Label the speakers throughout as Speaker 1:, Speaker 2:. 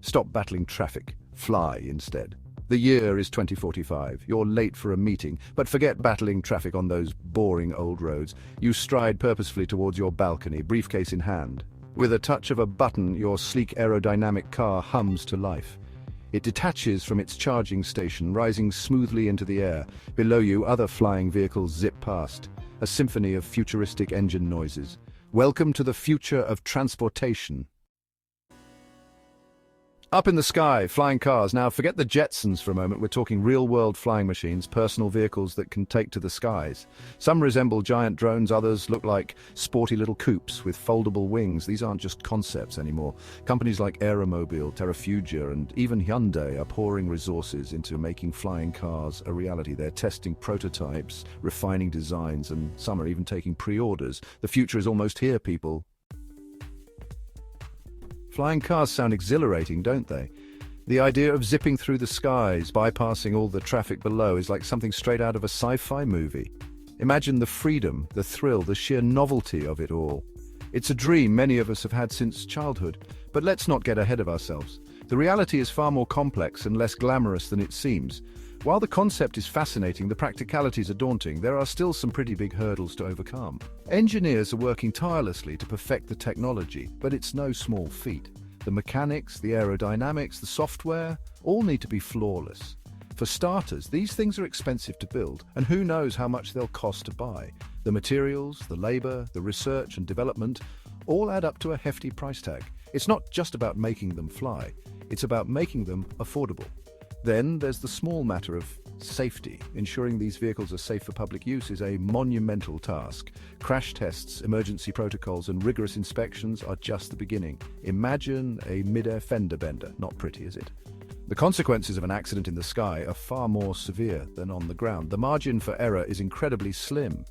Speaker 1: Stop battling traffic. Fly instead. The year is 2045. You're late for a meeting, but forget battling traffic on those boring old roads. You stride purposefully towards your balcony, briefcase in hand. With a touch of a button, your sleek aerodynamic car hums to life. It detaches from its charging station, rising smoothly into the air. Below you, other flying vehicles zip past, a symphony of futuristic engine noises. Welcome to the future of transportation. Up in the sky, flying cars. Now forget the Jetsons for a moment. We're talking real-world flying machines, personal vehicles that can take to the skies. Some resemble giant drones, others look like sporty little coupes with foldable wings. These aren't just concepts anymore. Companies like Aeromobile, Terrafugia, and even Hyundai are pouring resources into making flying cars a reality. They're testing prototypes, refining designs, and some are even taking pre-orders. The future is almost here, people. Flying cars sound exhilarating, don't they? The idea of zipping through the skies, bypassing all the traffic below, is like something straight out of a sci-fi movie. Imagine the freedom, the thrill, the sheer novelty of it all. It's a dream many of us have had since childhood, but let's not get ahead of ourselves. The reality is far more complex and less glamorous than it seems. While the concept is fascinating, the practicalities are daunting. There are still some pretty big hurdles to overcome. Engineers are working tirelessly to perfect the technology, but it's no small feat. The mechanics, the aerodynamics, the software, all need to be flawless. For starters, these things are expensive to build, and who knows how much they'll cost to buy. The materials, the labor, the research and development all add up to a hefty price tag. It's not just about making them fly, it's about making them affordable. Then there's the small matter of safety. Ensuring these vehicles are safe for public use is a monumental task. Crash tests, emergency protocols, and rigorous inspections are just the beginning. Imagine a mid-air fender bender. Not pretty, is it? The consequences of an accident in the sky are far more severe than on the ground. The margin for error is incredibly slim.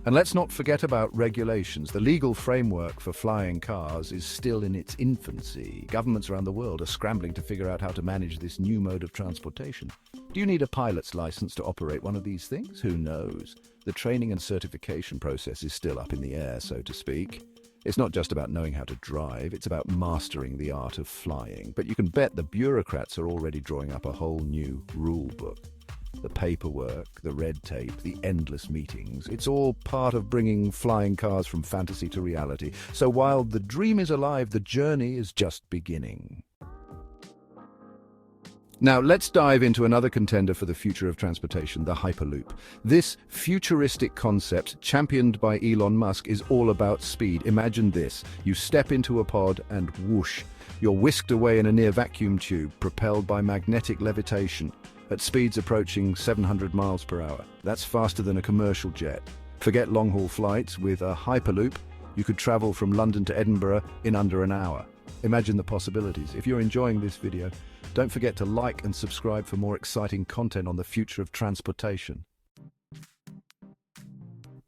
Speaker 1: And let's not forget about regulations. The legal framework for flying cars is still in its infancy. Governments around the world are scrambling to figure out how to manage this new mode of transportation. Do you need a pilot's license to operate one of these things? Who knows? The training and certification process is still up in the air, so to speak. It's not just about knowing how to drive, it's about mastering the art of flying. But you can bet the bureaucrats are already drawing up a whole new rule book. The paperwork, the red tape, the endless meetings, it's all part of bringing flying cars from fantasy to reality. So while the dream is alive, the journey is just beginning. Now let's dive into another contender for the future of transportation, the Hyperloop. This futuristic concept, championed by Elon Musk, is all about speed. Imagine this: you step into a pod and whoosh, you're whisked away in a near vacuum tube, propelled by magnetic levitation, at speeds approaching 700 miles per hour. That's faster than a commercial jet. Forget long-haul flights. With a Hyperloop, you could travel from London to Edinburgh in under an hour. Imagine the possibilities. If you're enjoying this video, don't forget to like and subscribe for more exciting content on the future of transportation.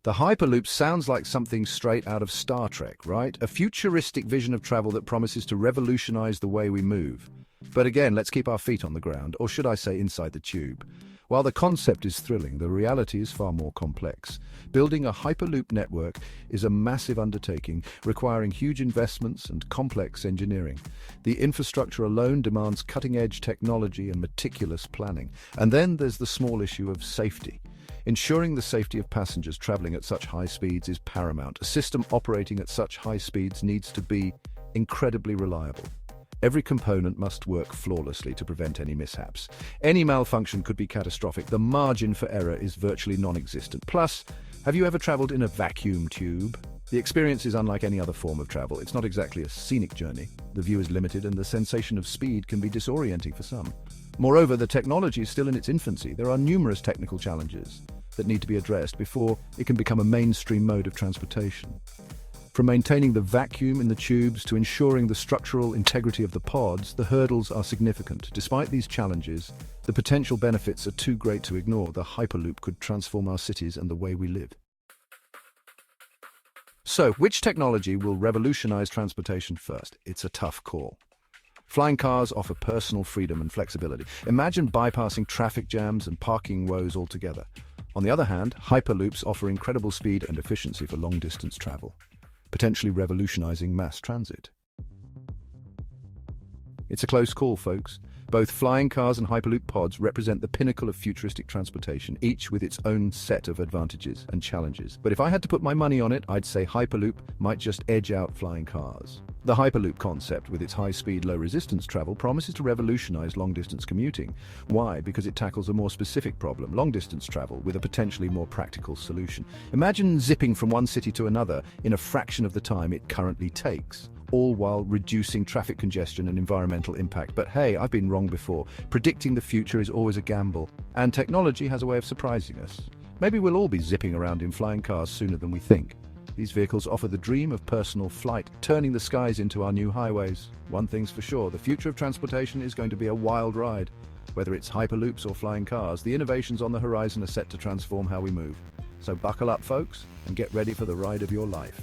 Speaker 1: The Hyperloop sounds like something straight out of Star Trek, right? A futuristic vision of travel that promises to revolutionize the way we move. But again, let's keep our feet on the ground, or should I say inside the tube. While the concept is thrilling, the reality is far more complex. Building a Hyperloop network is a massive undertaking, requiring huge investments and complex engineering. The infrastructure alone demands cutting-edge technology and meticulous planning. And then there's the small issue of safety. Ensuring the safety of passengers traveling at such high speeds is paramount. A system operating at such high speeds needs to be incredibly reliable. Every component must work flawlessly to prevent any mishaps. Any malfunction could be catastrophic. The margin for error is virtually non-existent. Plus, have you ever traveled in a vacuum tube? The experience is unlike any other form of travel. It's not exactly a scenic journey. The view is limited and the sensation of speed can be disorienting for some. Moreover, the technology is still in its infancy. There are numerous technical challenges that need to be addressed before it can become a mainstream mode of transportation. From maintaining the vacuum in the tubes to ensuring the structural integrity of the pods, the hurdles are significant. Despite these challenges, the potential benefits are too great to ignore. The Hyperloop could transform our cities and the way we live. So, which technology will revolutionize transportation first? It's a tough call. Flying cars offer personal freedom and flexibility. Imagine bypassing traffic jams and parking woes altogether. On the other hand, Hyperloops offer incredible speed and efficiency for long-distance travel, potentially revolutionizing mass transit. It's a close call, folks. Both flying cars and Hyperloop pods represent the pinnacle of futuristic transportation, each with its own set of advantages and challenges. But if I had to put my money on it, I'd say Hyperloop might just edge out flying cars. The Hyperloop concept, with its high-speed, low-resistance travel, promises to revolutionize long-distance commuting. Why? Because it tackles a more specific problem, long-distance travel, with a potentially more practical solution. Imagine zipping from one city to another in a fraction of the time it currently takes, all while reducing traffic congestion and environmental impact. But hey, I've been wrong before. Predicting the future is always a gamble, and technology has a way of surprising us. Maybe we'll all be zipping around in flying cars sooner than we think. These vehicles offer the dream of personal flight, turning the skies into our new highways. One thing's for sure, the future of transportation is going to be a wild ride. Whether it's Hyperloops or flying cars, the innovations on the horizon are set to transform how we move. So buckle up, folks, and get ready for the ride of your life.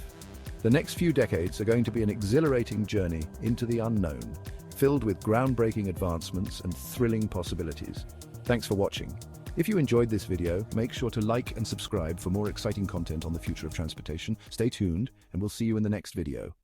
Speaker 1: The next few decades are going to be an exhilarating journey into the unknown, filled with groundbreaking advancements and thrilling possibilities. Thanks for watching. If you enjoyed this video, make sure to like and subscribe for more exciting content on the future of transportation. Stay tuned, and we'll see you in the next video.